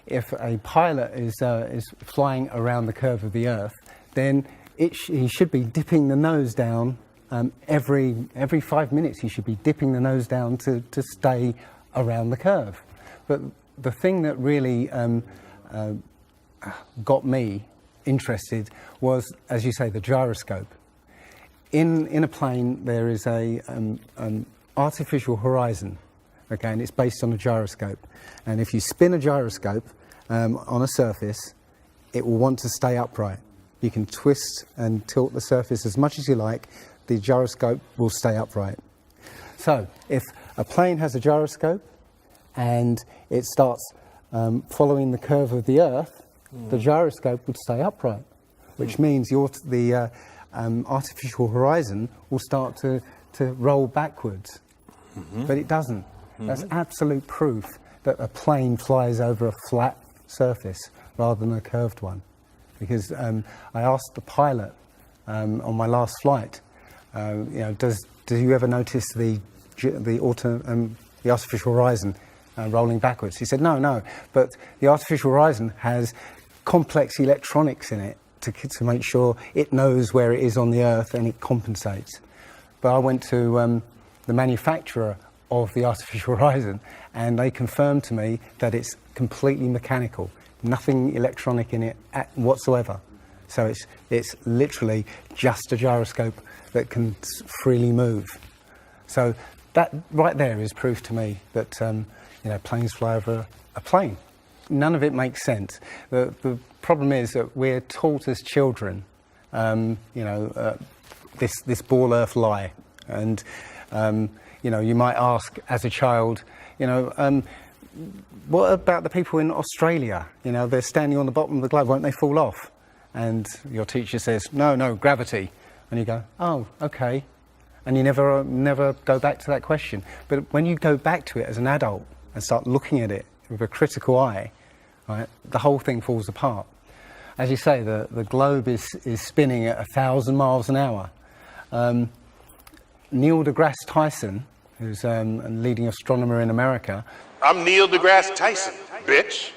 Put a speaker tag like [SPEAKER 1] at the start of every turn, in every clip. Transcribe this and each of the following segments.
[SPEAKER 1] if a pilot is flying around the curve of the Earth, then he should be dipping the nose down every 5 minutes. He should be dipping the nose down to stay around the curve. But the thing that really got me interested was, as you say, the gyroscope. In a plane, there is a artificial horizon, okay, and it's based on a gyroscope. And if you spin a gyroscope on a surface, it will want to stay upright. You can twist and tilt the surface as much as you like, the gyroscope will stay upright. So if a plane has a gyroscope and it starts following the curve of the Earth, the gyroscope would stay upright, which means the artificial horizon will start to roll backwards. But it doesn't. That's absolute proof that a plane flies over a flat surface rather than a curved one. Because I asked the pilot on my last flight, do you ever notice the artificial horizon rolling backwards? He said, no, but the artificial horizon has complex electronics in it to make sure it knows where it is on the Earth and it compensates. But I went to the manufacturer of the artificial horizon, and they confirmed to me that it's completely mechanical, nothing electronic in it whatsoever. So it's literally just a gyroscope that can freely move. So that right there is proof to me that planes fly over a plane. None of it makes sense. The problem is that we're taught as children, this ball Earth lie, and you might ask as a child, what about the people in Australia? They're standing on the bottom of the globe, won't they fall off? And your teacher says, no, gravity. And you go, oh, okay. And you never go back to that question. But when you go back to it as an adult and start looking at it with a critical eye, right, the whole thing falls apart. As you say, the globe is spinning at 1,000 miles an hour. Neil deGrasse Tyson, who's a leading astronomer in America.
[SPEAKER 2] I'm Neil deGrasse Tyson, bitch.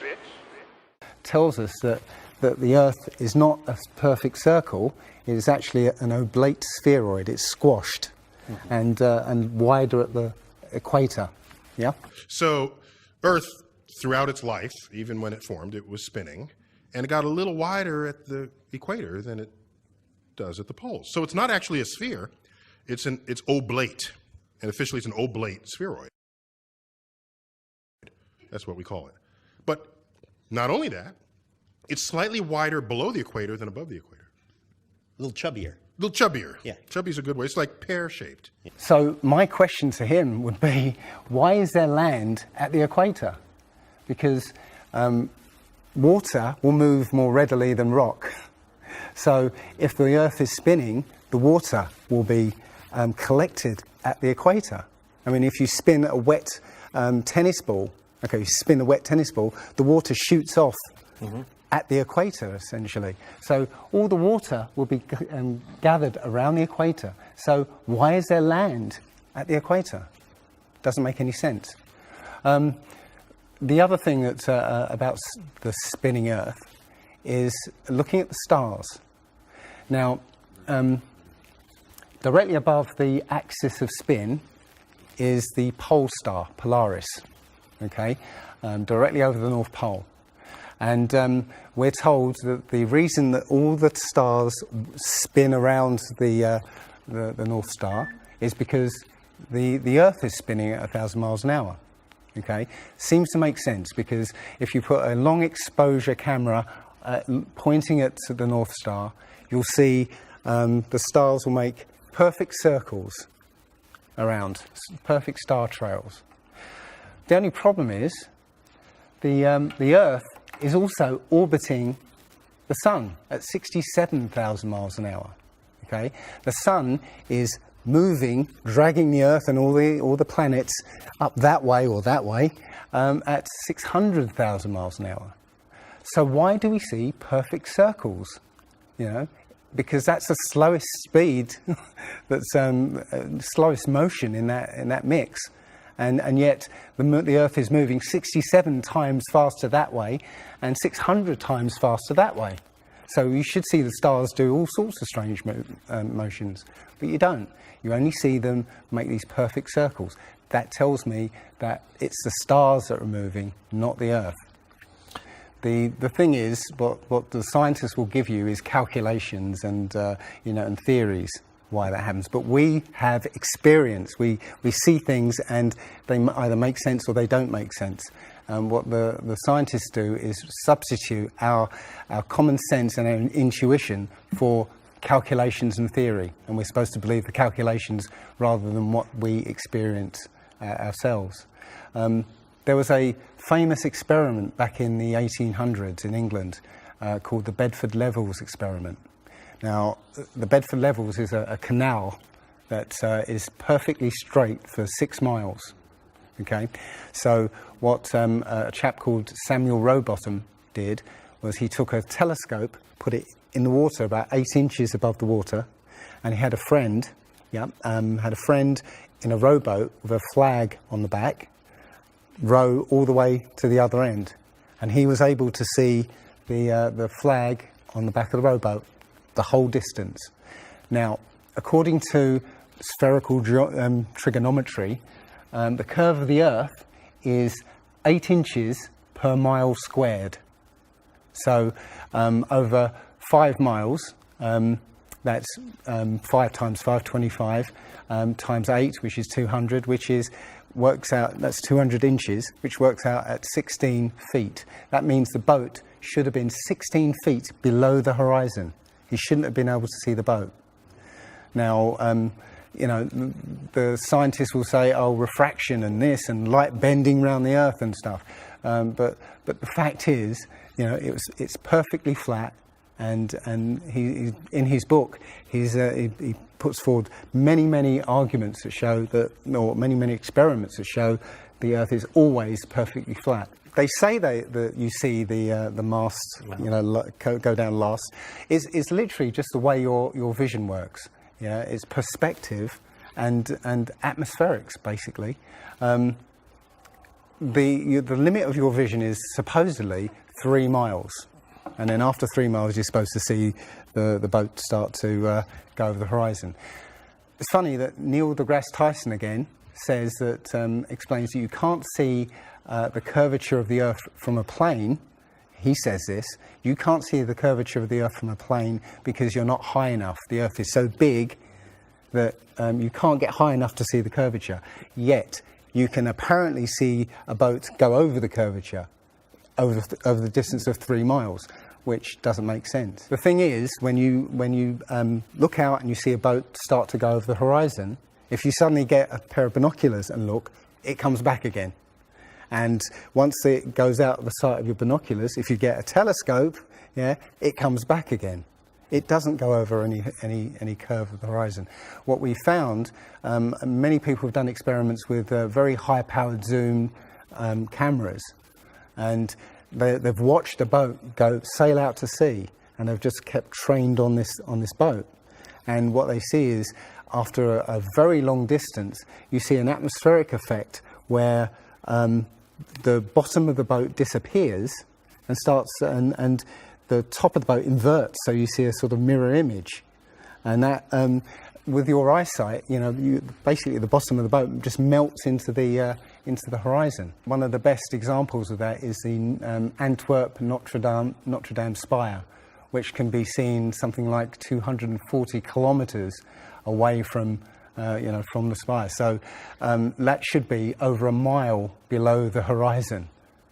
[SPEAKER 1] Tells us that the Earth is not a perfect circle. It is actually an oblate spheroid. It's squashed and wider at the equator. Yeah.
[SPEAKER 2] So Earth, throughout its life, even when it formed, it was spinning, and it got a little wider at the equator than it does at the poles. So it's not actually a sphere. It's oblate, and officially it's an oblate spheroid. That's what we call it. But not only that, it's slightly wider below the equator than above the equator.
[SPEAKER 3] A little chubbier.
[SPEAKER 2] A little chubbier.
[SPEAKER 3] Yeah.
[SPEAKER 2] Chubby's a good way. It's like pear-shaped.
[SPEAKER 1] So my question to him would be, why is there land at the equator? Because water will move more readily than rock. So if the Earth is spinning, the water will be collected at the equator. I mean, if you spin a wet tennis ball, the water shoots off at the equator, essentially. So all the water will be gathered around the equator. So why is there land at the equator? Doesn't make any sense. The other thing that's about the spinning Earth is looking at the stars. Now, directly above the axis of spin is the pole star, Polaris, directly over the North Pole. And we're told that the reason that all the stars spin around the North Star is because the Earth is spinning at 1,000 miles an hour. Seems to make sense, because if you put a long exposure camera pointing at the North Star, you'll see the stars will make perfect circles around, perfect star trails. The only problem is the Earth is also orbiting the Sun at 67,000 miles an hour. The Sun is moving, dragging the Earth and all the planets up that way or that way at 600,000 miles an hour. So why do we see perfect circles? Because that's the slowest speed, that's slowest motion in that mix, And yet the Earth is moving 67 times faster that way and 600 times faster that way. So you should see the stars do all sorts of strange motions, but you don't. You only see them make these perfect circles. That tells me that it's the stars that are moving, not the Earth. The thing is, what the scientists will give you is calculations and and theories why that happens. But we have experience. We see things and they either make sense or they don't make sense. What the scientists do is substitute our common sense and our intuition for calculations and theory, and we're supposed to believe the calculations rather than what we experience ourselves. There was a famous experiment back in the 1800s in England called the Bedford Levels experiment. Now, the Bedford Levels is a canal that is perfectly straight for 6 miles. Okay, so what a chap called Samuel Rowbottom did was he took a telescope, put it in the water about 8 inches above the water, and he had a friend, in a rowboat with a flag on the back, row all the way to the other end, and he was able to see the flag on the back of the rowboat the whole distance. Now, according to spherical trigonometry, the curve of the Earth is 8 inches per mile squared. So over 5 miles, that's 5 times 5, 25, times 8, which is 200, works out, that's 200 inches, which works out at 16 feet. That means the boat should have been 16 feet below the horizon. He shouldn't have been able to see the boat. Now, the scientists will say, oh, refraction and this and light bending around the Earth and stuff. But the fact is, it's perfectly flat. And he in his book, he puts forward many arguments that show that, or many experiments that show the Earth is always perfectly flat. They say that you see the mast, go down last. It's literally just the way your vision works. Yeah, it's perspective and atmospherics basically. The limit of your vision is supposedly 3 miles. And then after 3 miles, you're supposed to see the boat start to go over the horizon. It's funny that Neil deGrasse Tyson again says that, explains that you can't see the curvature of the Earth from a plane. He says this, you can't see the curvature of the Earth from a plane because you're not high enough. The Earth is so big that you can't get high enough to see the curvature. Yet, you can apparently see a boat go over the curvature over the distance of 3 miles, which doesn't make sense. The thing is, when you look out and you see a boat start to go over the horizon, if you suddenly get a pair of binoculars and look, it comes back again. And once it goes out of the sight of your binoculars, if you get a telescope, it comes back again. It doesn't go over any curve of the horizon. What we found, many people have done experiments with very high-powered zoom cameras, and they've watched a boat sail out to sea, and they've just kept trained on this boat. And what they see is, after a very long distance, you see an atmospheric effect where the bottom of the boat disappears and and the top of the boat inverts, so you see a sort of mirror image. And that, with your eyesight, basically the bottom of the boat just melts into the horizon. One of the best examples of that is the Antwerp Notre Dame spire, which can be seen something like 240 kilometers away from the spire. So that should be over a mile below the horizon,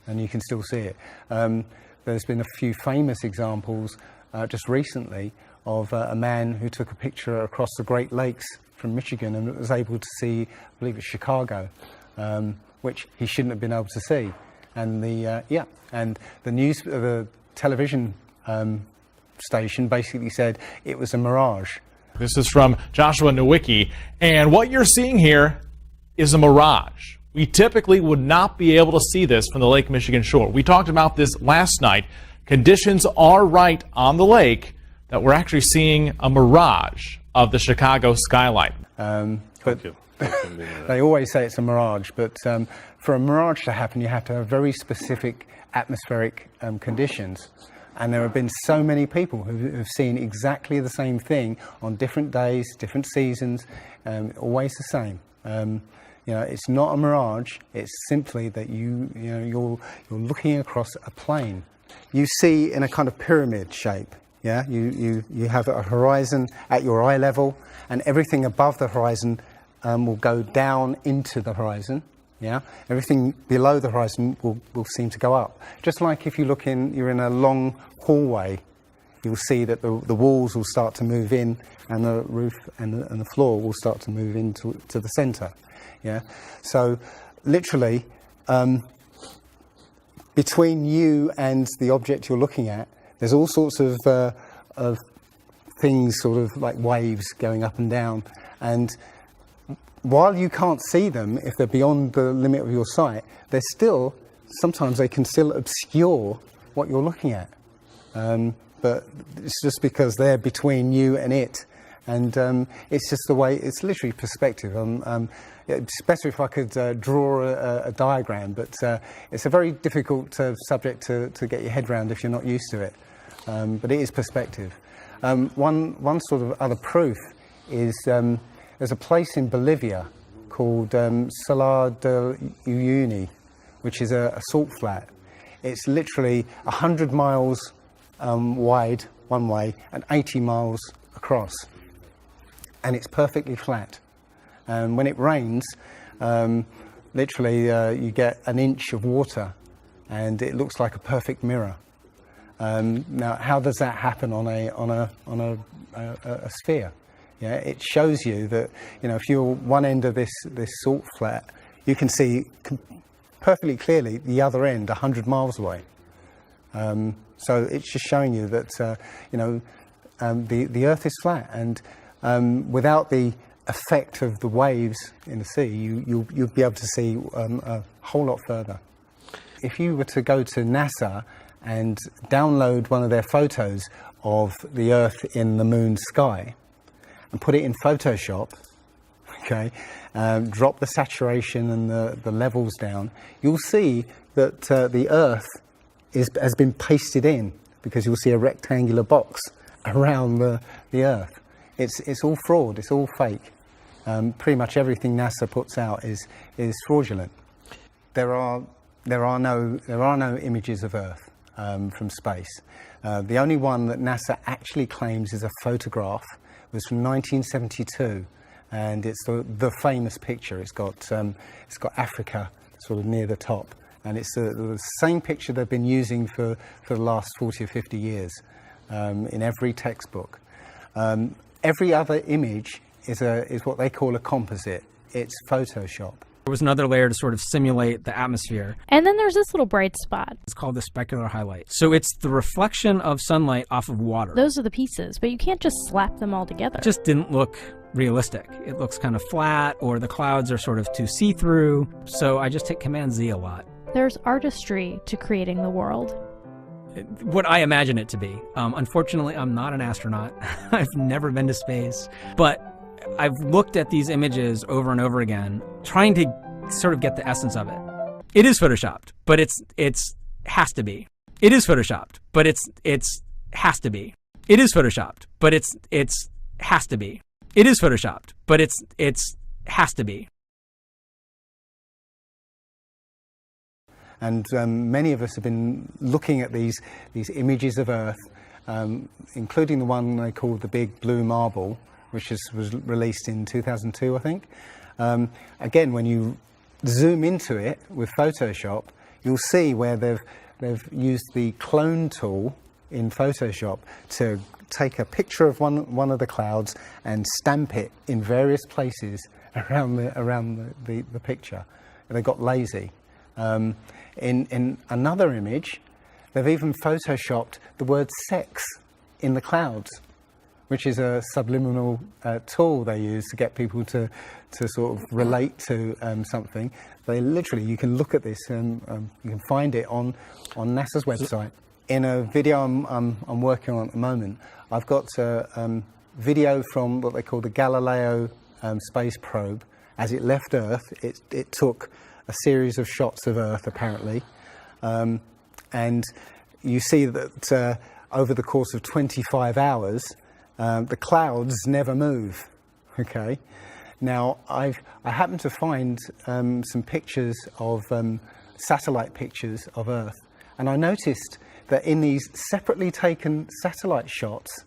[SPEAKER 1] and you can still see it. There's been a few famous examples just recently of a man who took a picture across the Great Lakes from Michigan and was able to see, I believe it's Chicago, which he shouldn't have been able to see. And the television station basically said it was a mirage.
[SPEAKER 4] This is from Joshua Nowicki, and what you're seeing here is a mirage. We typically would not be able to see this from the Lake Michigan shore. We talked about this last night. Conditions are right on the lake that we're actually seeing a mirage of the Chicago skyline.
[SPEAKER 1] but they always say it's a mirage. But for a mirage to happen, you have to have very specific atmospheric conditions. And there have been so many people who have seen exactly the same thing on different days, different seasons, always the same. You know, it's not a mirage. It's simply that you're looking across a plane. You see in a kind of pyramid shape. Yeah, you have a horizon at your eye level, and everything above the horizon will go down into the horizon. Yeah, everything below the horizon will seem to go up. Just like if you're in a long hallway, you'll see that the walls will start to move in, and the roof and the floor will start to move into the centre. Yeah, so literally between you and the object you're looking at, there's all sorts of things, sort of like waves going up and down, and while you can't see them, if they're beyond the limit of your sight, sometimes they can still obscure what you're looking at. But it's just because they're between you and it. And it's just the way, it's literally perspective. It's better if I could draw a diagram, but it's a very difficult subject to get your head around if you're not used to it. But it is perspective. One sort of other proof is there's a place in Bolivia called Salar de Uyuni, which is a salt flat. It's literally 100 miles wide one way and 80 miles across. And it's perfectly flat. And when it rains, literally you get an inch of water, and it looks like a perfect mirror. Now, how does that happen on a sphere? Yeah, it shows you that, you know, if you're one end of this salt flat, you can see perfectly clearly the other end 100 miles away. So it's just showing you that you know, the Earth is flat, and without the effect of the waves in the sea, you'll be able to see a whole lot further. If you were to go to NASA and download one of their photos of the Earth in the moon's sky and put it in Photoshop, okay, drop the saturation and the levels down, you'll see that the Earth has been pasted in, because you'll see a rectangular box around the Earth. It's all fraud, it's all fake. Pretty much everything NASA puts out is fraudulent. There are no images of Earth from space. The only one that NASA actually claims is a photograph was from 1972, and it's the famous picture. It's got Africa sort of near the top, and it's the same picture they've been using for the last 40 or 50 years in every textbook. Every other image is what they call a composite. It's Photoshop.
[SPEAKER 5] There was another layer to sort of simulate the atmosphere.
[SPEAKER 6] And then there's this little bright spot.
[SPEAKER 5] It's called the specular highlight. So it's the reflection of sunlight off of water.
[SPEAKER 6] Those are the pieces, but you can't just slap them all together.
[SPEAKER 5] It just didn't look realistic. It looks kind of flat, or the clouds are sort of too see-through. So I just hit Command Z a lot.
[SPEAKER 6] There's artistry to creating the world.
[SPEAKER 5] What I imagine it to be. Unfortunately, I'm not an astronaut. I've never been to space. But I've looked at these images over and over again, trying to sort of get the essence of it. It is photoshopped, but it's has to be. It is photoshopped, but it's has to be. It is photoshopped, but it's has to be. It is photoshopped, but it's has to be.
[SPEAKER 1] And many of us have been looking at these images of Earth, including the one they call the Big Blue Marble, which was released in 2002, I think. Again, when you zoom into it with Photoshop, you'll see where they've used the clone tool in Photoshop to take a picture of one of the clouds and stamp it in various places around the picture. They got lazy. In another image, they've even photoshopped the word sex in the clouds, which is a subliminal tool they use to get people to sort of relate to something. They literally, you can look at this and you can find it on NASA's website. In a video I'm working on at the moment, I've got video from what they call the Galileo space probe, as it left Earth, it took a series of shots of Earth, apparently. And you see that over the course of 25 hours, the clouds never move. Okay. Now, I happened to find some pictures of satellite pictures of Earth, and I noticed that in these separately taken satellite shots,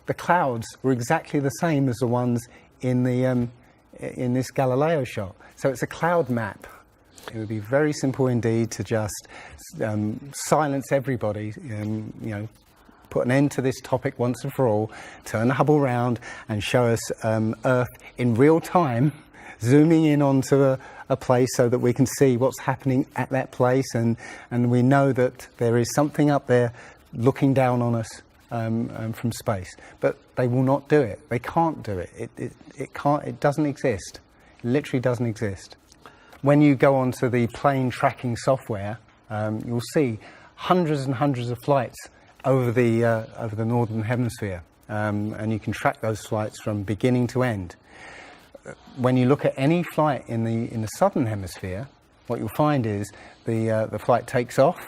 [SPEAKER 1] the clouds were exactly the same as the ones in the in this Galileo shot. So it's a cloud map. It would be very simple indeed to just silence everybody, put an end to this topic once and for all, turn the Hubble round and show us Earth in real time, zooming in onto a place so that we can see what's happening at that place, and we know that there is something up there looking down on us from space. But they will not do it. They can't do it. It can't. It doesn't exist. It literally doesn't exist. When you go onto the plane tracking software, you'll see hundreds and hundreds of flights over the northern hemisphere, and you can track those flights from beginning to end. When you look at any flight in the southern hemisphere, what you'll find is the flight takes off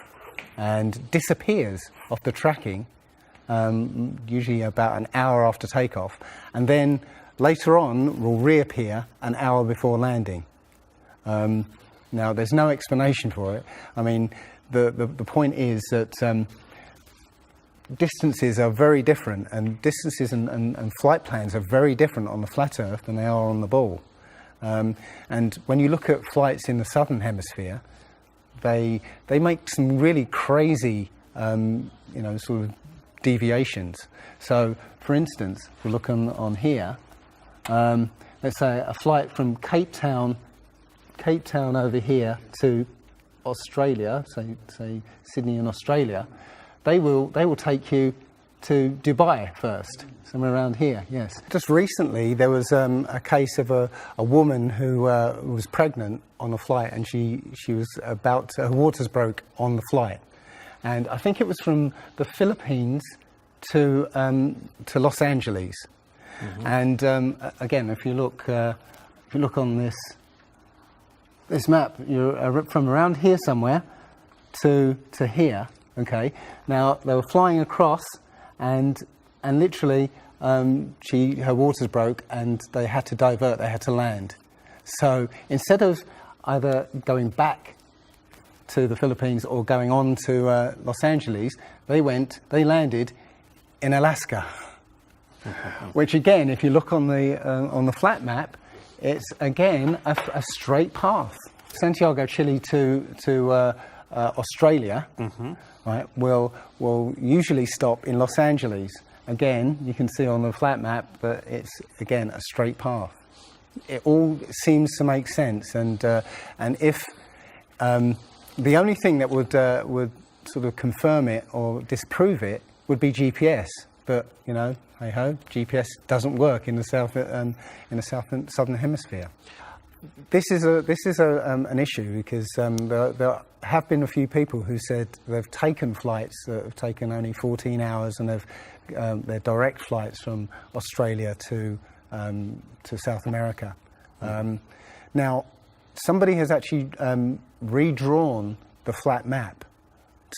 [SPEAKER 1] and disappears off the tracking, usually about an hour after takeoff, and then later on will reappear an hour before landing. Now, there's no explanation for it. I mean, the point is that distances are very different, and distances and flight plans are very different on the flat Earth than they are on the ball. And when you look at flights in the southern hemisphere, they make some really crazy, sort of deviations. So, for instance, if we look on here, let's say a flight from Cape Town over here to Australia, say Sydney in Australia, they will take you to Dubai first, somewhere around here, yes. Just recently there was a case of a woman who was pregnant on a flight, and she was her waters broke on the flight. And I think it was from the Philippines to Los Angeles. Mm-hmm. And again, if you look on this map, you're from around here somewhere to here. Okay. Now they were flying across, and literally her waters broke, and they had to divert. They had to land. So instead of either going back to the Philippines or going on to Los Angeles, they landed in Alaska. Which again, if you look on the flat map, it's again a straight path. Santiago, Chile to Australia, mm-hmm. right? Will usually stop in Los Angeles. Again, you can see on the flat map that it's again a straight path. It all seems to make sense, and if the only thing that would sort of confirm it or disprove it would be GPS. But hey ho, GPS doesn't work in the southern hemisphere. This is an issue because there have been a few people who said they've taken flights that have taken only 14 hours, and they're direct flights from Australia to South America. Now, somebody has actually redrawn the flat map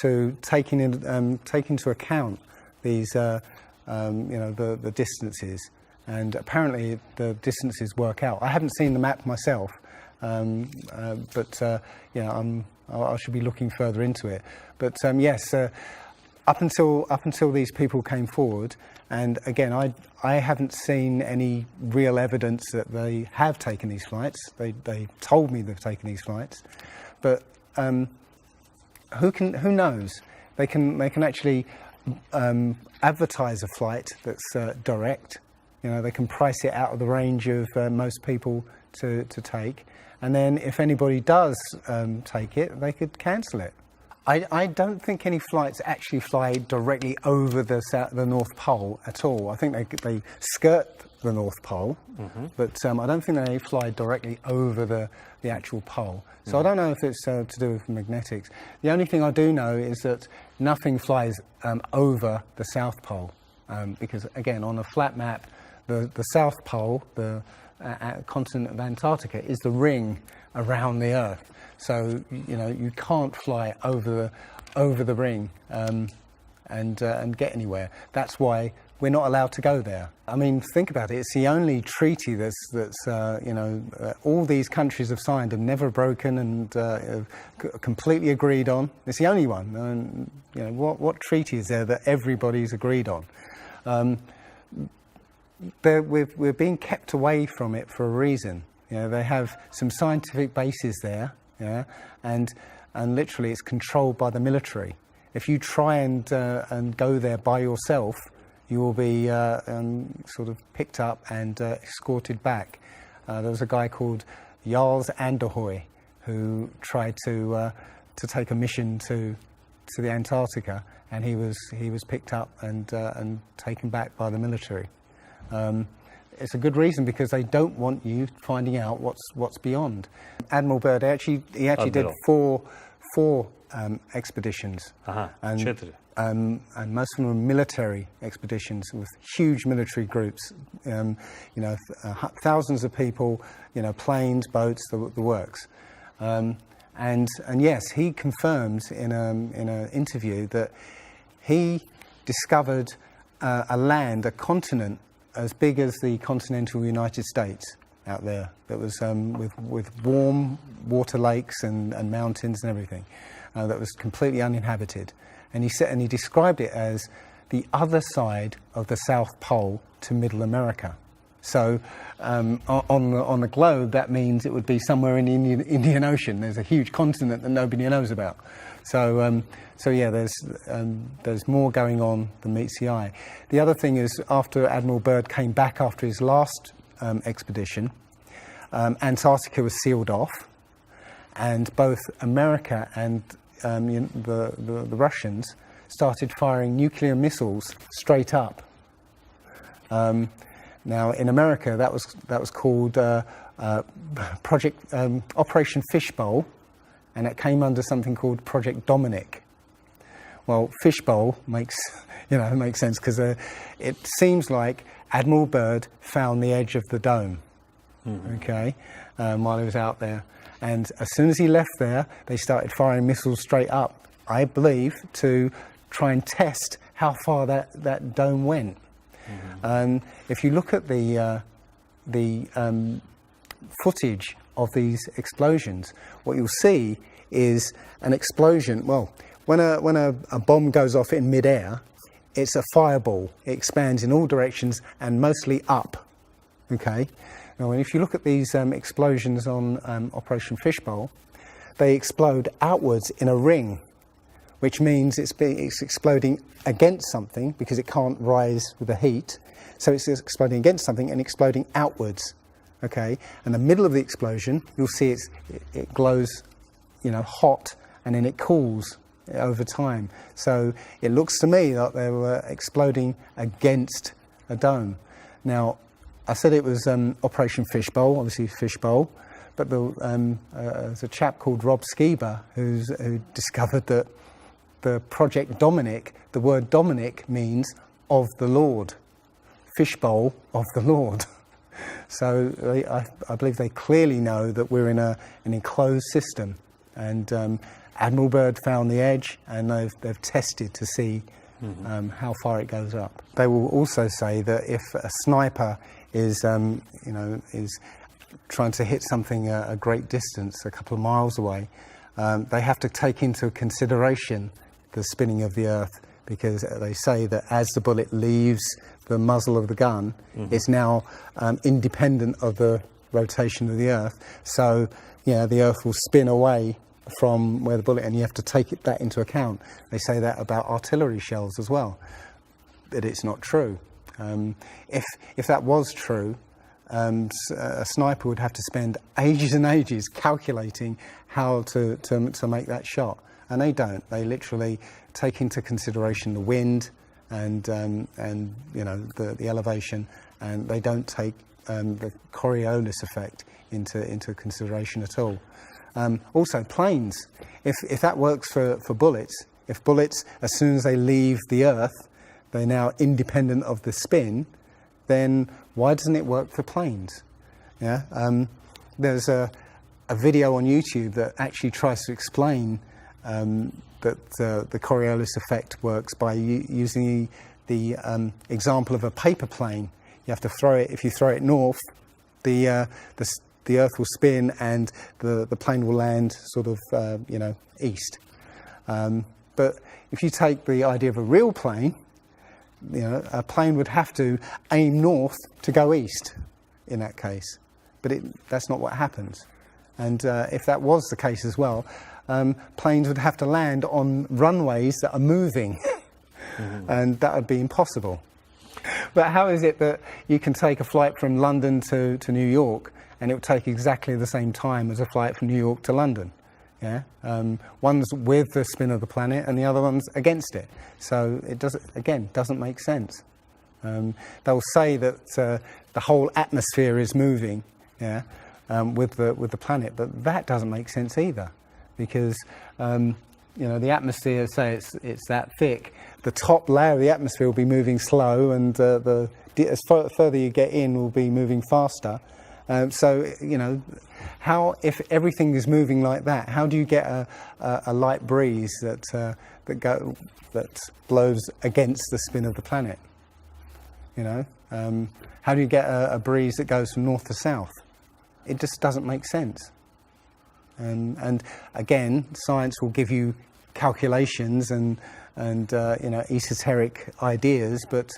[SPEAKER 1] to take into account these the distances, and apparently the distances work out. I haven't seen the map myself, but I should be looking further into it. But yes, up until these people came forward, and again, I haven't seen any real evidence that they have taken these flights. They told me they've taken these flights, but who knows? They can actually advertise a flight that's direct. They can price it out of the range of most people to take, and then if anybody does take it, they could cancel it. I don't think any flights actually fly directly over the North Pole at all. I think they skirt the North Pole, mm-hmm. but I don't think they fly directly over the actual pole. So mm-hmm. I don't know if it's to do with magnetics. The only thing I do know is that nothing flies over the South Pole, because again, on a flat map, the South Pole, the continent of Antarctica is the ring around the Earth. So you can't fly over the ring and get anywhere. That's why we're not allowed to go there. I mean, think about it. It's the only treaty that's all these countries have signed and never broken and completely agreed on. It's the only one. And, what treaty is there that everybody's agreed on? We're being kept away from it for a reason. They have some scientific bases there, and literally it's controlled by the military. If you try and go there by yourself, you will be sort of picked up and escorted back. There was a guy called Jarls Anderhoy who tried to take a mission to the Antarctica, and he was picked up and taken back by the military. It's a good reason, because they don't want you finding out what's beyond. Admiral Byrd he actually did four expeditions, and most of them were military expeditions with huge military groups. Thousands of people, planes, boats, the works. And yes, he confirms in an interview that he discovered a continent as big as the continental United States out there, that was with warm water lakes and mountains and everything, that was completely uninhabited. And he described it as the other side of the South Pole to Middle America. So on the globe, that means it would be somewhere in the Indian Ocean. There's a huge continent that nobody knows about. So yeah, there's more going on than meets the eye. The other thing is, after Admiral Byrd came back after his last expedition, Antarctica was sealed off, and both America and the Russians started firing nuclear missiles straight up. Now, in America, that was called Project Operation Fishbowl, and it came under something called Project Dominic. Well, Fishbowl makes sense, because it seems like Admiral Byrd found the edge of the dome, while he was out there. And as soon as he left there, they started firing missiles straight up, I believe, to try and test how far that dome went. If you look at the footage of these explosions, what you'll see is an explosion. Well, when a bomb goes off in midair, it's a fireball. It expands in all directions and mostly up. Okay. Now, if you look at these explosions on Operation Fishbowl, they explode outwards in a ring, which means it's exploding against something, because it can't rise with the heat. So it's exploding against something and exploding outwards. Okay, and the middle of the explosion, you'll see it glows, hot, and then it cools over time. So it looks to me like they were exploding against a dome. Now, I said it was Operation Fishbowl, obviously Fishbowl, but there's a chap called Rob Skiba who discovered that the Project Dominic, the word Dominic means of the Lord, Fishbowl of the Lord. So I believe they clearly know that we're in an enclosed system, and Admiral Byrd found the edge, and they've tested to see how far it goes up. They will also say that if a sniper is trying to hit something a great distance, a couple of miles away, they have to take into consideration the spinning of the Earth, because they say that as the bullet leaves the muzzle of the gun, it's now independent of the rotation of the Earth. So, the Earth will spin away from where the bullet, and you have to take that into account. They say that about artillery shells as well, but it's not true. If that was true, a sniper would have to spend ages and ages calculating how to make that shot, and they don't. They literally take into consideration the wind and the elevation, and they don't take the Coriolis effect into consideration at all. Also, planes. If that works for bullets, if bullets, as soon as they leave the Earth, they're now independent of the spin, then why doesn't it work for planes? Yeah, there's a video on YouTube that actually tries to explain that the Coriolis effect works by using the example of a paper plane. You have to throw it. If you throw it north, the Earth will spin and the plane will land sort of east. But if you take the idea of a real plane, a plane would have to aim north to go east in that case. But that's not what happens. And if that was the case as well, planes would have to land on runways that are moving. And that would be impossible. But how is it that you can take a flight from London to New York and it will take exactly the same time as a flight from New York to London? Yeah, one's with the spin of the planet and the other one's against it. So it doesn't make sense. They'll say that the whole atmosphere is moving, yeah, with the planet, but that doesn't make sense either, because the atmosphere, say it's that thick, the top layer of the atmosphere will be moving slow, and as further you get in, will be moving faster. So how, if everything is moving like that, how do you get a light breeze that blows against the spin of the planet? How do you get a breeze that goes from north to south? It just doesn't make sense. And again, science will give you calculations and esoteric ideas, but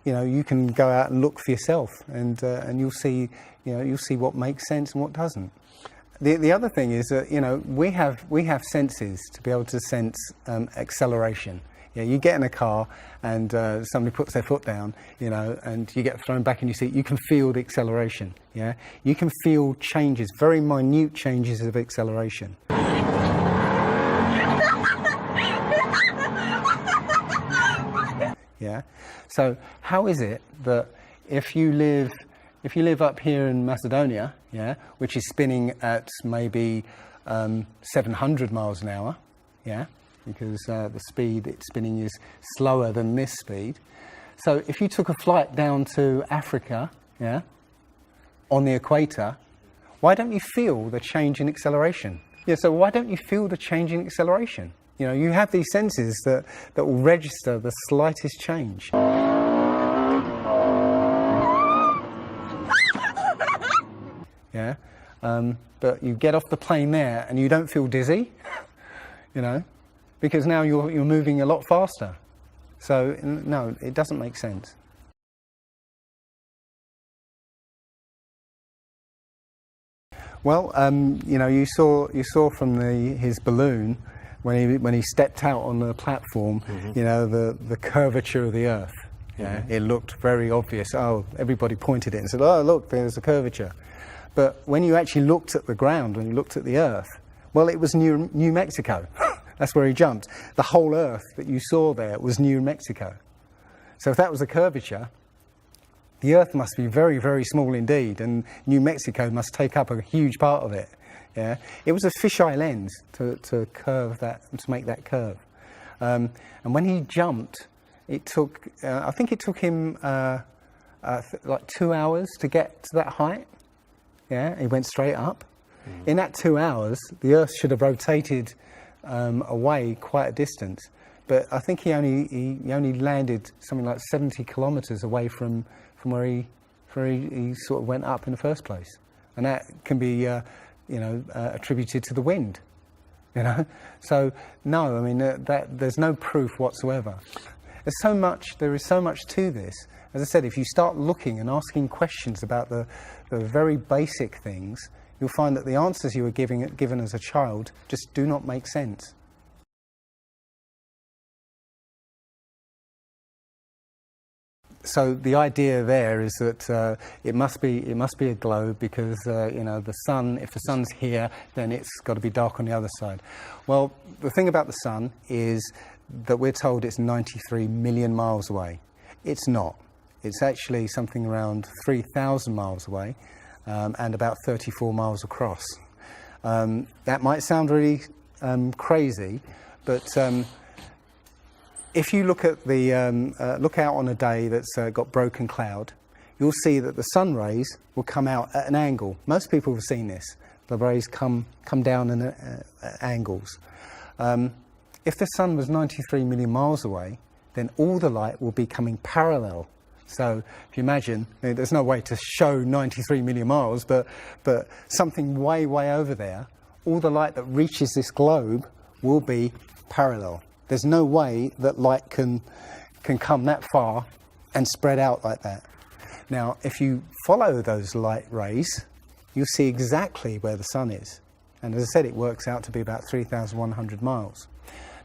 [SPEAKER 1] you can go out and look for yourself, and you'll see what makes sense and what doesn't. The other thing is that we have senses to be able to sense acceleration. Yeah, you get in a car and somebody puts their foot down, and you get thrown back in your seat. You can feel the acceleration. Yeah, you can feel changes, very minute changes of acceleration. Yeah. So how is it that if you live up here in Macedonia, yeah, which is spinning at maybe 700 miles an hour, yeah, because the speed it's spinning is slower than this speed. So if you took a flight down to Africa, yeah, on the equator, why don't you feel the change in acceleration? Yeah, so why don't you feel the change in acceleration? You have these senses that will register the slightest change. Yeah, but you get off the plane there and you don't feel dizzy, because now you're moving a lot faster. So no, it doesn't make sense. Well, you saw from his balloon when he stepped out on the platform, the curvature of the Earth. Yeah, it looked very obvious. Oh, everybody pointed it and said, "Oh, look, there's a curvature." But when you actually looked at the ground, when you looked at the Earth, well, it was New Mexico. That's where he jumped. The whole Earth that you saw there was New Mexico. So if that was a curvature, the Earth must be very, very small indeed, and New Mexico must take up a huge part of it. Yeah, it was a fisheye lens to curve that, to make that curve. And when he jumped, it took, I think it took him like 2 hours to get to that height. Yeah, he went straight up. In that 2 hours, the Earth should have rotated away quite a distance, but I think he only landed something like 70 kilometers away from where he sort of went up in the first place, and that can be attributed to the wind. So no, I mean that there's no proof whatsoever. There is so much to this. As I said, if you start looking and asking questions about the very basic things, you'll find that the answers you were given as a child just do not make sense. So the idea there is that it must be a globe, because the sun, if the sun's here, then it's got to be dark on the other side. Well, the thing about the sun is that we're told it's 93 million miles away. It's not. It's actually something around 3,000 miles away, and about 34 miles across. That might sound really crazy, but if you look at look out on a day that's got broken cloud, you'll see that the sun rays will come out at an angle. Most people have seen this. The rays come down at angles. If the sun was 93 million miles away, then all the light will be coming parallel. So if you imagine, there's no way to show 93 million miles, but something way, way over there, all the light that reaches this globe will be parallel. There's no way that light can come that far and spread out like that. Now, if you follow those light rays, you'll see exactly where the sun is. And as I said, it works out to be about 3,100 miles.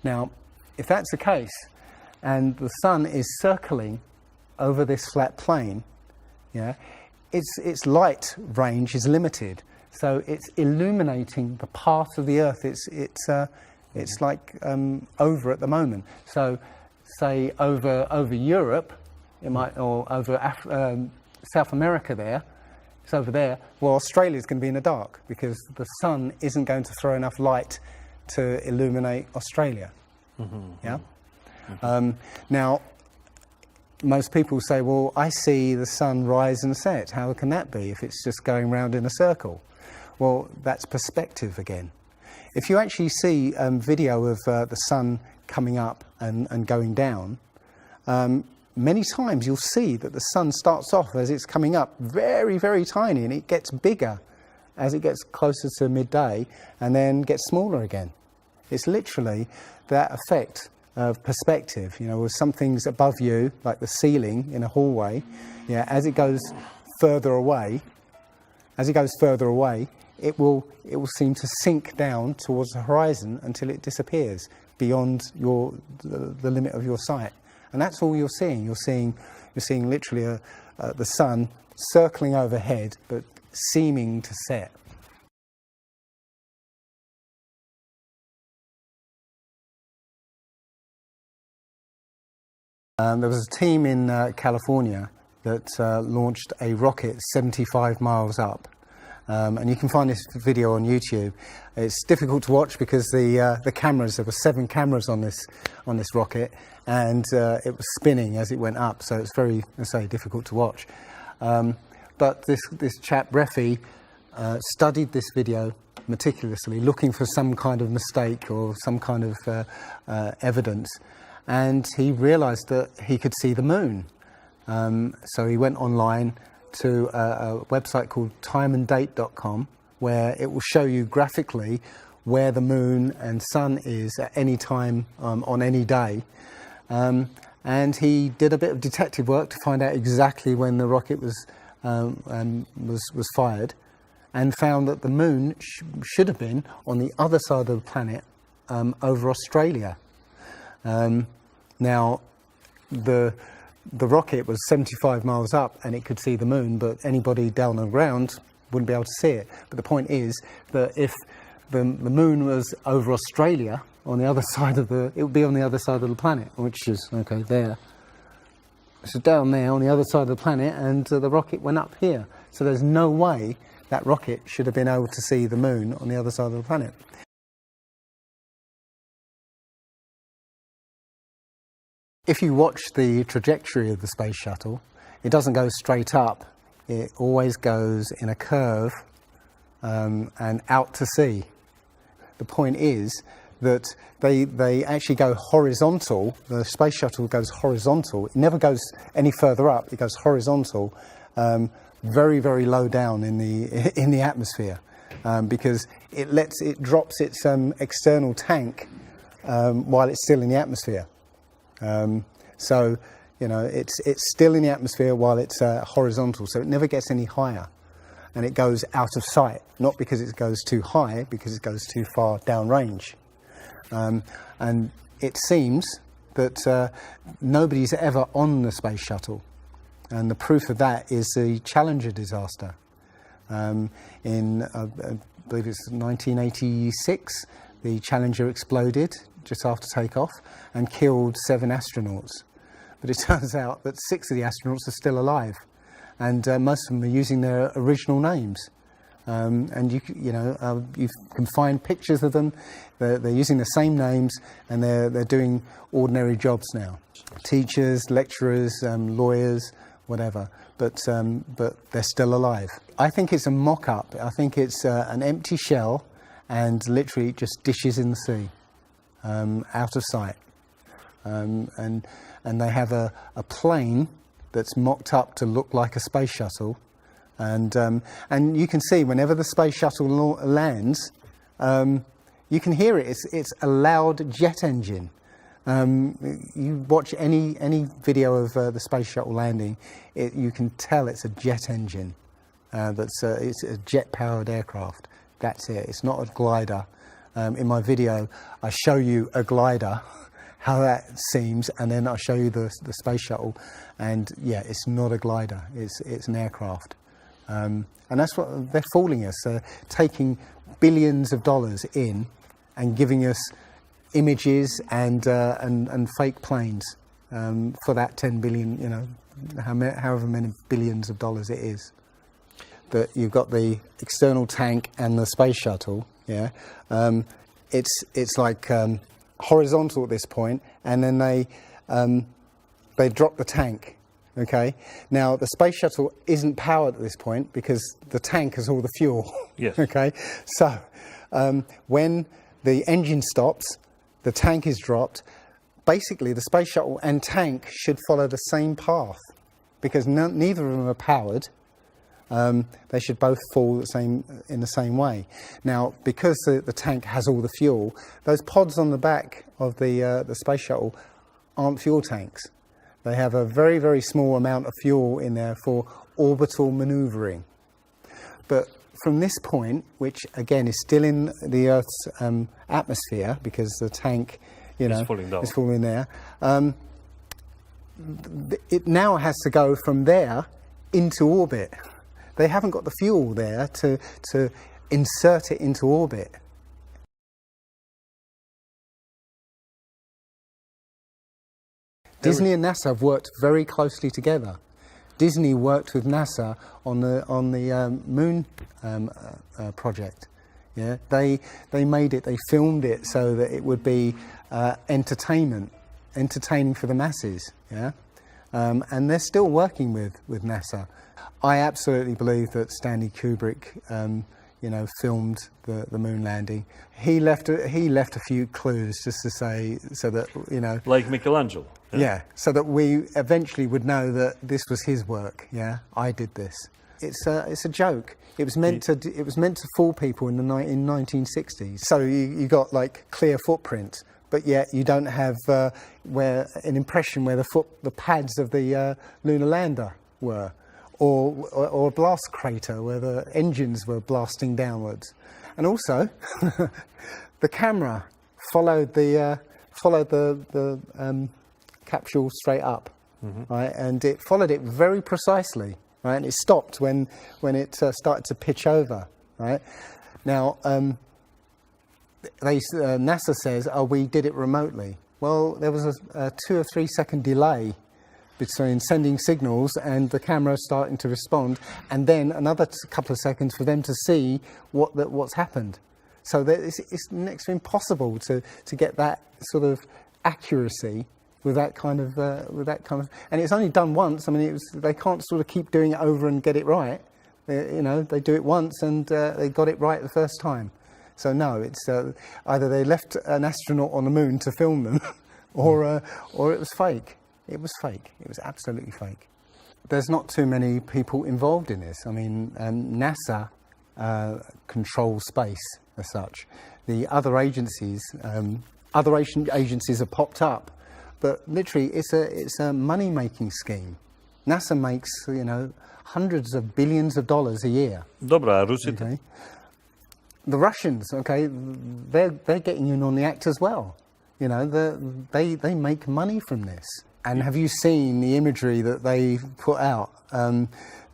[SPEAKER 1] Now, if that's the case, and the sun is circling over this flat plane, yeah, its light range is limited. So it's illuminating the part of the Earth it's like over at the moment. So, say over Europe, it might, or over South America there, it's over there. Well, Australia's going to be in the dark because the sun isn't going to throw enough light to illuminate Australia. Yeah. Now, most people say, well, I see the sun rise and set. How can that be if it's just going round in a circle? Well, that's perspective again. If you actually see video of the sun coming up and going down, many times you'll see that the sun starts off as it's coming up very, very tiny, and it gets bigger as it gets closer to midday and then gets smaller again. It's literally that effect of perspective, you know, with something's above you, like the ceiling in a hallway, yeah, as it goes further away, it will seem to sink down towards the horizon until it disappears beyond the limit of your sight. And that's all you're seeing. You're seeing literally the sun circling overhead, but seeming to set. There was a team in California that launched a rocket 75 miles up. And you can find this video on YouTube. It's difficult to watch because the cameras, there were 7 cameras on this rocket, and it was spinning as it went up, so it's very, I say, difficult to watch. But this chap, Refi, studied this video meticulously, looking for some kind of mistake or some kind of evidence, and he realized that he could see the moon. So he went online to a website called timeanddate.com, where it will show you graphically where the moon and sun is at any time on any day. And he did a bit of detective work to find out exactly when the rocket was fired, and found that the moon should have been on the other side of the planet, over Australia. Now, the rocket was 75 miles up and it could see the moon, but anybody down on the ground wouldn't be able to see it. But the point is that if the moon was over Australia, on the other side of it would be on the other side of the planet, which is, okay, there. So down there on the other side of the planet, and the rocket went up here. So there's no way that rocket should have been able to see the moon on the other side of the planet. If you watch the trajectory of the space shuttle, it doesn't go straight up. It always goes in a curve and out to sea. The point is that they actually go horizontal. The space shuttle goes horizontal. It never goes any further up. It goes horizontal, very, very low down in the atmosphere, because it drops its external tank while it's still in the atmosphere. So, you know, it's still in the atmosphere while it's horizontal, so it never gets any higher, and it goes out of sight, not because it goes too high, because it goes too far downrange. And it seems that nobody's ever on the space shuttle, and the proof of that is the Challenger disaster. In, I believe it's 1986, the Challenger exploded just after takeoff and killed 7 astronauts. But it turns out that 6 of the astronauts are still alive, and most of them are using their original names. And you can find pictures of them. They're using the same names, and they're doing ordinary jobs now. Teachers, lecturers, lawyers, whatever, but they're still alive. I think it's a mock-up. I think it's an empty shell and literally just dishes in the sea, out of sight. And they have a plane that's mocked up to look like a space shuttle. And you can see whenever the space shuttle lands, you can hear it. It's a loud jet engine. You watch any video of the space shuttle landing, you can tell it's a jet engine. It's a jet-powered aircraft. That's it. It's not a glider. In my video, I show you a glider, how that seems, and then I show you the space shuttle. And yeah, it's not a glider. It's an aircraft. And that's what they're fooling us. Taking billions of dollars in and giving us images and fake planes for that 10 billion, you know, however many billions of dollars it is. That you've got the external tank and the space shuttle. Yeah, it's like horizontal at this point, and then they drop the tank. Okay, now the space shuttle isn't powered at this point because the tank has all the fuel.
[SPEAKER 7] Yes.
[SPEAKER 1] Okay, so when the engine stops, the tank is dropped. Basically, the space shuttle and tank should follow the same path because neither of them are powered. They should both fall in the same way. Now, because the tank has all the fuel, those pods on the back of the space shuttle aren't fuel tanks. They have a very, very small amount of fuel in there for orbital manoeuvring. But from this point, which again is still in the Earth's atmosphere because the tank, you know, is falling there, it now has to go from there into orbit. They haven't got the fuel there to insert it into orbit. Disney and NASA have worked very closely together. Disney worked with NASA on the moon project. Yeah, they made it. They filmed it so that it would be entertaining for the masses. Yeah, and they're still working with NASA. I absolutely believe that Stanley Kubrick, you know, filmed the moon landing. He left a few clues just to say, so that, you know,
[SPEAKER 7] like Michelangelo.
[SPEAKER 1] Yeah, so that we eventually would know that this was his work. Yeah, I did this. It's a joke. It was meant to fool people in 1960s. So you got like clear footprints, but yet you don't have where an impression where the pads of the lunar lander were. Or a blast crater where the engines were blasting downwards, and also the camera followed the capsule straight up, right, and it followed it very precisely, right, and it stopped when it started to pitch over, right. Now, NASA says, "Oh, we did it remotely." Well, there was a 2 or 3 second delay between sending signals and the camera starting to respond, and then another couple of seconds for them to see what's happened. So it's next to impossible to get that sort of accuracy with that kind of and it's only done once. I mean, they can't sort of keep doing it over and get it right. You know, they do it once and they got it right the first time. So no, it's either they left an astronaut on the moon to film them, or it was fake. It was fake. It was absolutely fake. There's not too many people involved in this. I mean, NASA controls space as such. The other agencies have popped up, but literally it's a money-making scheme. NASA makes, you know, hundreds of billions of dollars a year.
[SPEAKER 7] Dobra, a Rusy?
[SPEAKER 1] Okay. The Russians, okay, they're getting in on the act as well. You know, they make money from this. And have you seen the imagery that they put out?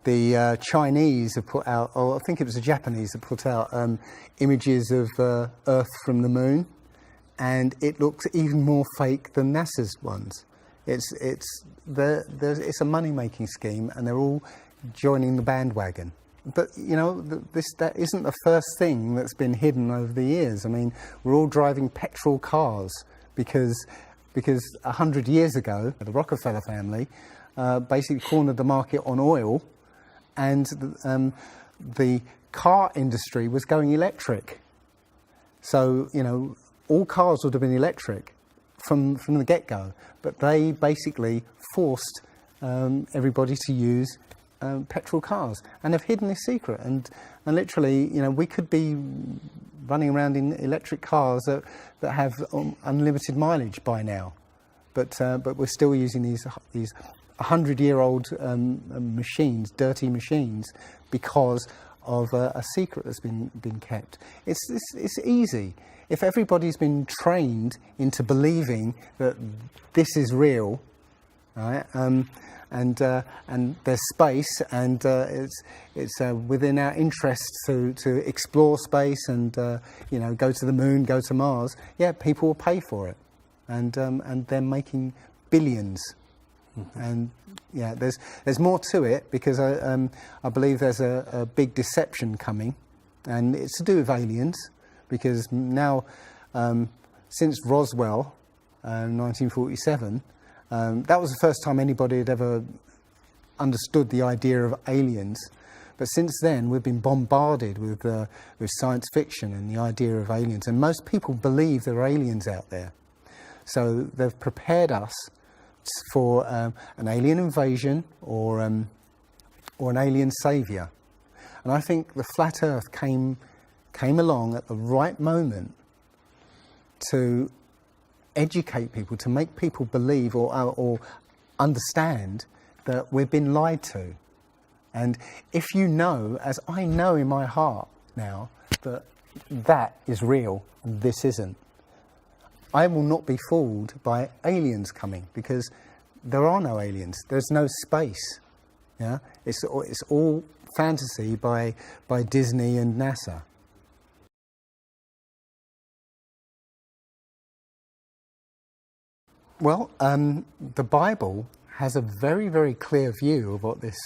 [SPEAKER 1] The Chinese have put out, or I think it was the Japanese that put out images of Earth from the moon, and it looks even more fake than NASA's ones. It's a money-making scheme, and they're all joining the bandwagon. But you know, that isn't the first thing that's been hidden over the years. I mean, we're all driving petrol cars because 100 years ago, the Rockefeller family basically cornered the market on oil, and the car industry was going electric. So, you know, all cars would have been electric from the get-go, but they basically forced everybody to use petrol cars, and have hidden this secret. And literally, you know, we could be running around in electric cars that have unlimited mileage by now, but we're still using these 100-year-old machines, dirty machines, because of a secret that's been kept. It's easy. If everybody's been trained into believing that this is real, right, and there's space, and it's within our interest to explore space and you know, go to the moon, go to Mars, yeah, people will pay for it, and they're making billions. And yeah, there's more to it, because I believe there's a big deception coming, and it's to do with aliens, because now since Roswell, 1947, that was the first time anybody had ever understood the idea of aliens. But since then, we've been bombarded with science fiction and the idea of aliens, and most people believe there are aliens out there. So they've prepared us for an alien invasion or an alien saviour. And I think the flat Earth came along at the right moment to educate people, to make people believe or understand that we've been lied to. And if you know, as I know in my heart now, that is real and this isn't, I will not be fooled by aliens coming, because there are no aliens. There's no space. Yeah, it's all fantasy by Disney and NASA. Well, the Bible has a very, very clear view of what this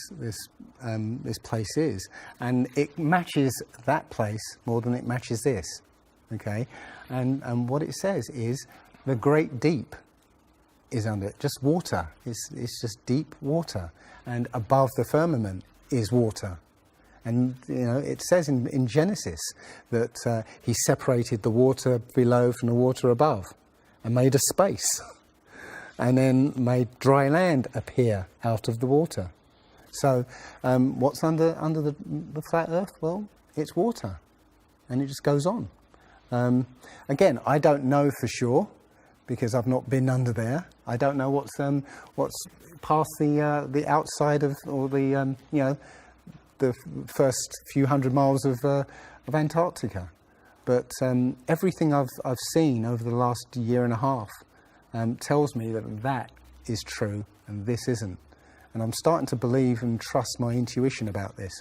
[SPEAKER 1] place is, and it matches that place more than it matches this. Okay, and what it says is the great deep is under it, just water. It's just deep water, and above the firmament is water. And you know, it says in Genesis that he separated the water below from the water above, and made a space, and then made dry land appear out of the water. So what's under the flat Earth? Well, it's water, and it just goes on. Again, I don't know for sure, because I've not been under there. I don't know what's past the outside of, or the you know, the first few hundred miles of Antarctica. But everything I've seen over the last year and a half tells me that is true and this isn't. And I'm starting to believe and trust my intuition about this.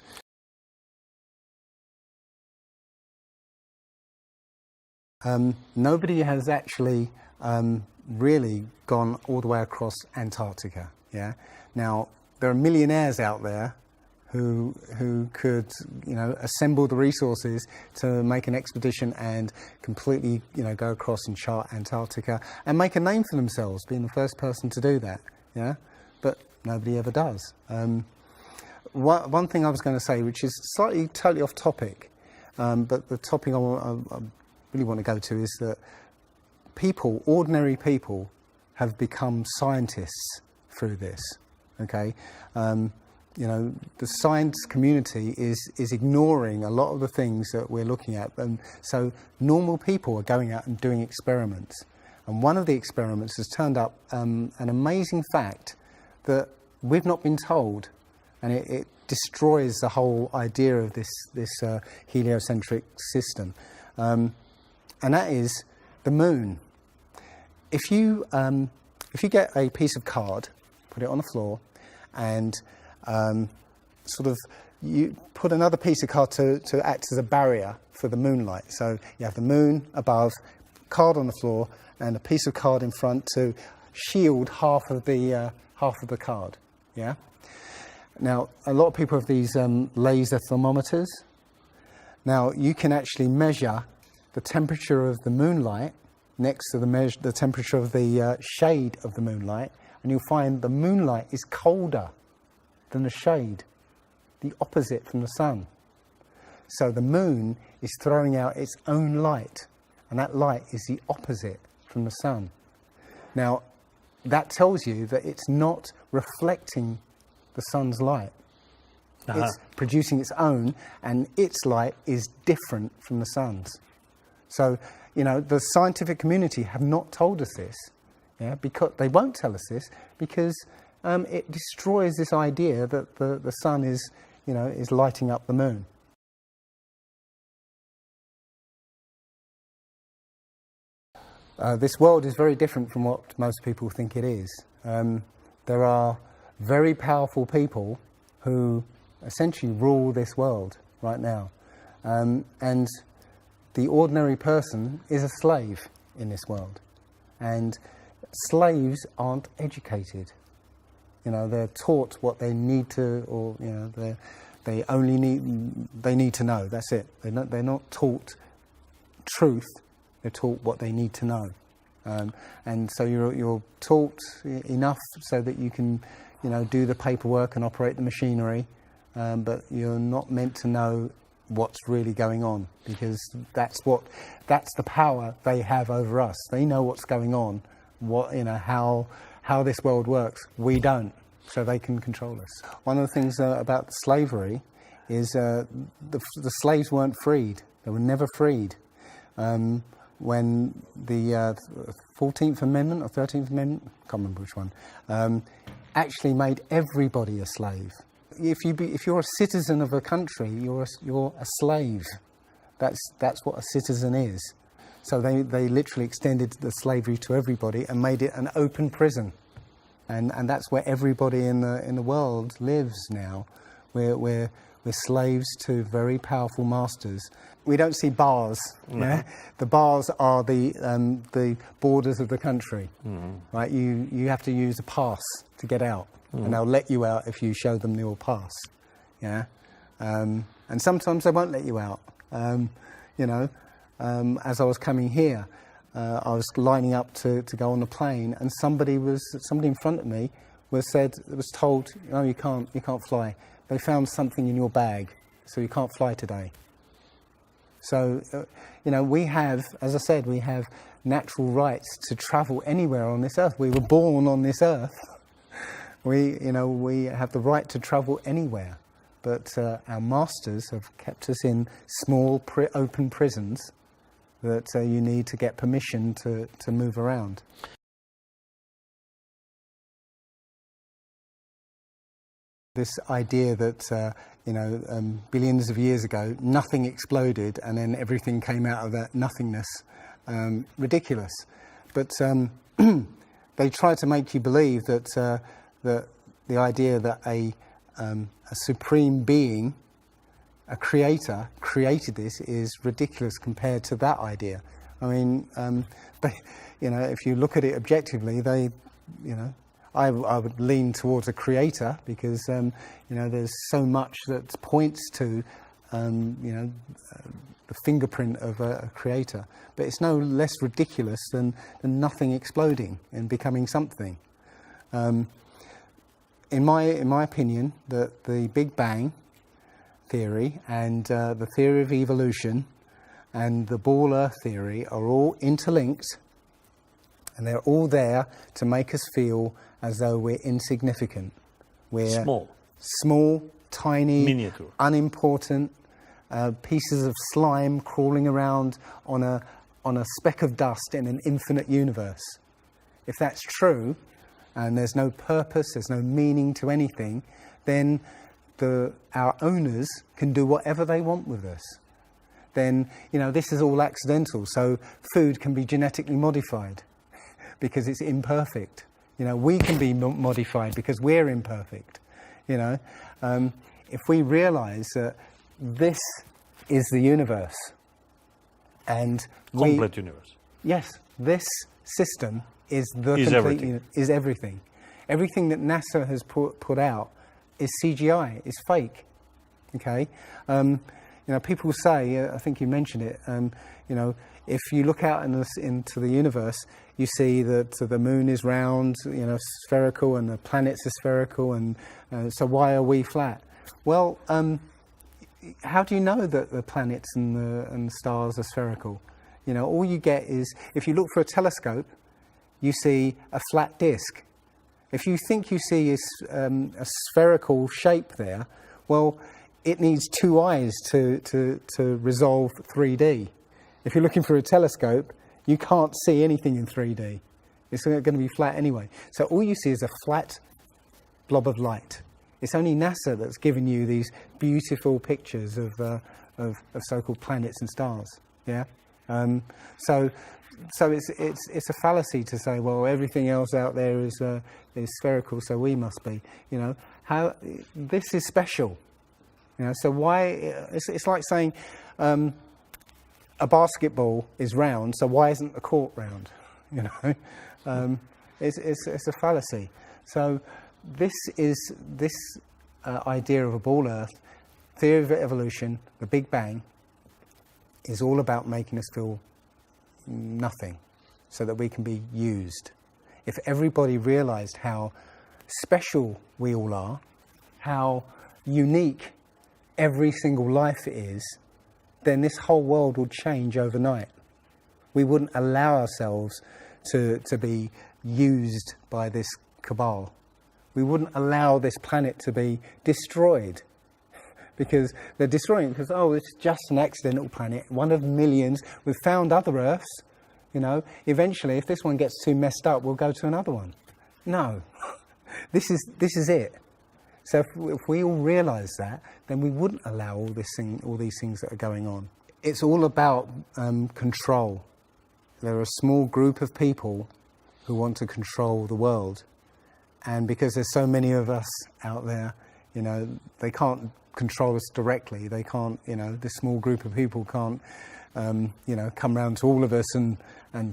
[SPEAKER 1] Nobody has actually really gone all the way across Antarctica. Yeah. Now there are millionaires out there who could, you know, assemble the resources to make an expedition and completely, you know, go across and chart Antarctica and make a name for themselves, being the first person to do that. Yeah. But nobody ever does. One thing I was going to say, which is slightly totally off topic, but the topic I really want to go to is that people, ordinary people, have become scientists through this. Okay, you know, the science community is ignoring a lot of the things that we're looking at, and so normal people are going out and doing experiments. And one of the experiments has turned up an amazing fact that we've not been told, and it destroys the whole idea of this heliocentric system. And that is the moon. If you get a piece of card, put it on the floor, and sort of you put another piece of card to act as a barrier for the moonlight. So you have the moon above, card on the floor, and a piece of card in front to shield half of the card. Yeah. Now a lot of people have these laser thermometers. Now you can actually measure the temperature of the moonlight next to the temperature of the shade of the moonlight and you'll find the moonlight is colder than the shade, the opposite from the sun. So the moon is throwing out its own light, and that light is the opposite from the sun. Now, that tells you that it's not reflecting the sun's light. It's producing its own, and its light is different from the sun's. So, you know, the scientific community have not told us this, yeah, because they won't tell us this because it destroys this idea that the sun is, you know, is lighting up the moon. This world is very different from what most people think it is. There are very powerful people who essentially rule this world right now. And the ordinary person is a slave in this world. And slaves aren't educated. You know, they're taught what they need to, or, you know, they need to know. That's it. They're not taught truth. They're taught what they need to know. And so you're taught enough so that you can, you know, do the paperwork and operate the machinery, but you're not meant to know what's really going on, because that's the power they have over us. They know what's going on, you know, how this world works. We don't, so they can control us. One of the things about slavery is the slaves weren't freed. They were never freed. When the 14th Amendment or 13th Amendment, I can't remember which one, actually made everybody a slave. If you're a citizen of a country, you're a slave. That's what a citizen is. So they literally extended the slavery to everybody and made it an open prison, and that's where everybody in the world lives now. We're slaves to very powerful masters. We don't see bars. No. Yeah? The bars are the borders of the country. Right? You have to use a pass to get out, and they'll let you out if you show them your pass. Yeah, and sometimes they won't let you out. You know, as I was coming here, I was lining up to go on the plane, and somebody in front of me was told, "No, you can't fly. They found something in your bag, so you can't fly today." So, you know, we have, as I said, we have natural rights to travel anywhere on this earth. We were born on this earth. We have the right to travel anywhere. But our masters have kept us in small, open prisons that you need to get permission to move around. This idea that, billions of years ago, nothing exploded and then everything came out of that nothingness, ridiculous. But they try to make you believe that the idea that a supreme being, a creator, created this is ridiculous compared to that idea. I mean, if you look at it objectively, I would lean towards a creator because, there's so much that points to, the fingerprint of a creator. But it's no less ridiculous than nothing exploding and becoming something. In my opinion, the Big Bang theory and the theory of evolution and the Ball Earth theory are all interlinked, and they're all there to make us feel as though we're insignificant. We're small, tiny,
[SPEAKER 3] miniature,
[SPEAKER 1] unimportant pieces of slime crawling around on a speck of dust in an infinite universe. If that's true, and there's no purpose, there's no meaning to anything, then our owners can do whatever they want with us. Then, this is all accidental, so food can be genetically modified because it's imperfect. We can be modified because we're imperfect. If we realise that this is the universe, and
[SPEAKER 3] complete universe.
[SPEAKER 1] Yes, this system is is everything. Everything that NASA has put out is CGI, is fake. Okay, You know, people say, I think you mentioned it, you know, if you look out into the universe, you see that the moon is round, you know, spherical, and the planets are spherical, and so why are we flat? Well, how do you know that the planets and the stars are spherical? You know, all you get is, if you look for a telescope, you see a flat disk. If you think you see a spherical shape there, well, it needs two eyes to resolve 3D. If you're looking for a telescope, you can't see anything in 3D. It's going to be flat anyway. So all you see is a flat blob of light. It's only NASA that's given you these beautiful pictures of so-called planets and stars. Yeah. So it's a fallacy to say, well, everything else out there is spherical, so we must be. You know, how this is special. You know, so why? It's like saying a basketball is round, so why isn't the court round? You know, it's a fallacy. So this idea of a ball Earth, theory of evolution, the Big Bang, is all about making us feel nothing, so that we can be used. If everybody realised how special we all are, how unique every single life is, then this whole world would change overnight. We wouldn't allow ourselves to be used by this cabal. We wouldn't allow this planet to be destroyed, because they're destroying it because, oh, it's just an accidental planet, one of millions. We've found other Earths, you know. Eventually, if this one gets too messed up, we'll go to another one. No, this is it. So if we all realise that, then we wouldn't allow all these things that are going on. It's all about control. There are a small group of people who want to control the world, and because there's so many of us out there, you know, they can't control us directly. They can't, you know, this small group of people can't, you know, come round to all of us and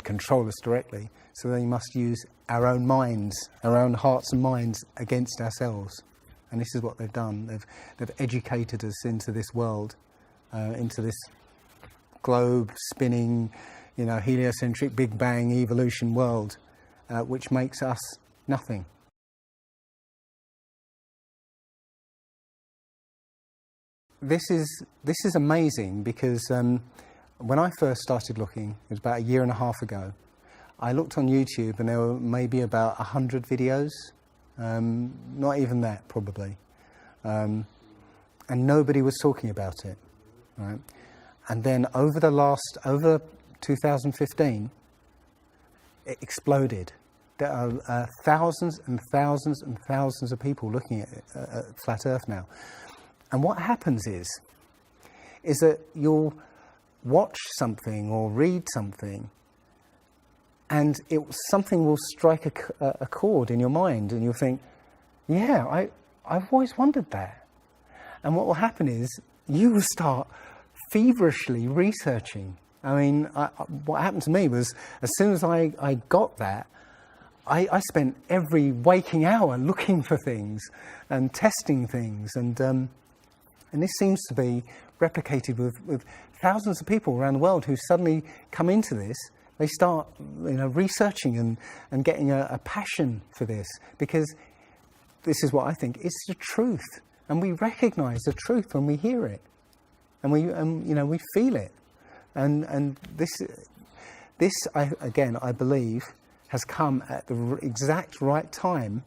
[SPEAKER 1] control us directly. So they must use our own minds, our own hearts and minds against ourselves. And this is what they've done. They've educated us into this world, into this globe spinning, you know, heliocentric Big Bang evolution world, which makes us nothing. This is amazing because when I first started looking, it was about a year and a half ago, I looked on YouTube and there were maybe about 100 videos, not even that probably, and nobody was talking about it, right? And then over 2015, it exploded. There are thousands and thousands and thousands of people looking at Flat Earth now. And what happens is that you'll watch something or read something, and something will strike a chord in your mind, and you'll think, yeah, I've always wondered that. And what will happen is you will start feverishly researching. I mean, what happened to me was, as soon as I got that, I spent every waking hour looking for things and testing things, and this seems to be replicated with thousands of people around the world who suddenly come into this. They start, you know, researching and getting a passion for this, because this is what I think, it's the truth. And we recognise the truth when we hear it. And we feel it. And this I believe, has come at the exact right time,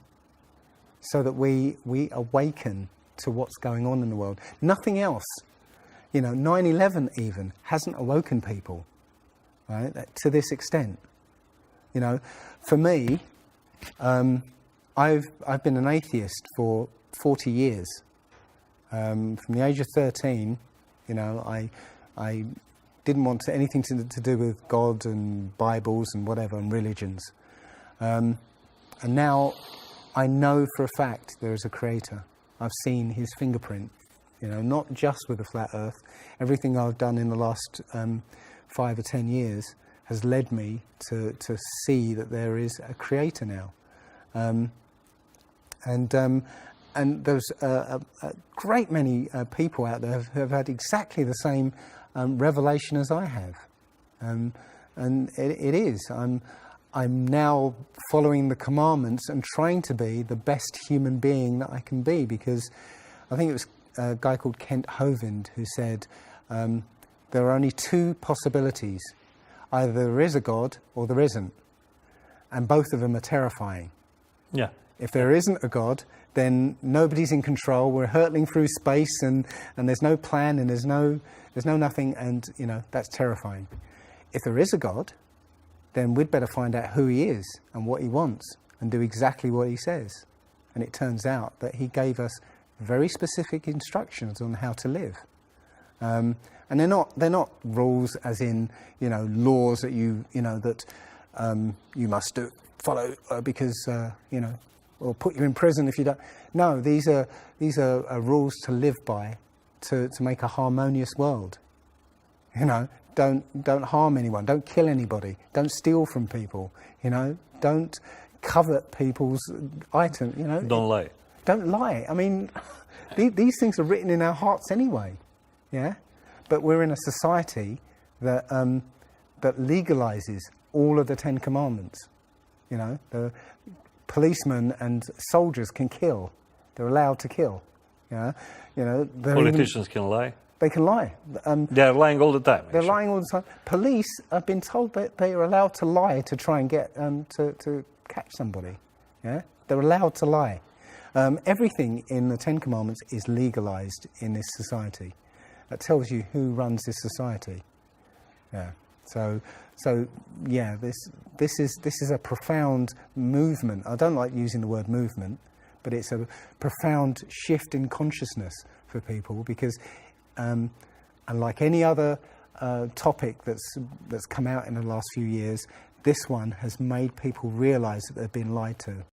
[SPEAKER 1] so that we awaken to what's going on in the world. Nothing else, 9/11 even hasn't awoken people, right? To this extent, For me, I've been an atheist for 40 years. From the age of 13, I didn't want anything to do with God and Bibles and whatever and religions. And now I know for a fact there is a creator. I've seen his fingerprint, not just with the flat earth. Everything I've done in the last 5 or 10 years has led me to see that there is a creator now. there's a great many people out there who have had exactly the same revelation as I have, and it is. I'm now following the commandments and trying to be the best human being that I can be, because I think it was a guy called Kent Hovind who said there are only two possibilities: either there is a God or there isn't, and both of them are terrifying.
[SPEAKER 7] Yeah.
[SPEAKER 1] If there isn't a God, then nobody's in control. We're hurtling through space, and there's no plan, and there's no nothing, and that's terrifying. If there is a God, then we'd better find out who he is and what he wants and do exactly what he says. And it turns out that he gave us very specific instructions on how to live. And they're not rules as in laws that you must follow because or put you in prison if you don't. No, these are rules to live by, to make a harmonious world. Don't harm anyone, don't kill anybody, don't steal from people, don't covet people's items,
[SPEAKER 7] Don't lie.
[SPEAKER 1] Don't lie. I mean, these things are written in our hearts anyway, yeah? But we're in a society that that legalizes all of the 10 Commandments. The policemen and soldiers can kill. They're allowed to kill.
[SPEAKER 7] Politicians can lie.
[SPEAKER 1] They can lie.
[SPEAKER 7] They're lying all the time.
[SPEAKER 1] They're lying all the time. Police have been told that they are allowed to lie to try and get to catch somebody. Yeah, they're allowed to lie. Everything in the 10 Commandments is legalized in this society. That tells you who runs this society. Yeah. So yeah, this is a profound movement. I don't like using the word movement, but it's a profound shift in consciousness for people, because unlike any other topic that's come out in the last few years, this one has made people realise that they've been lied to.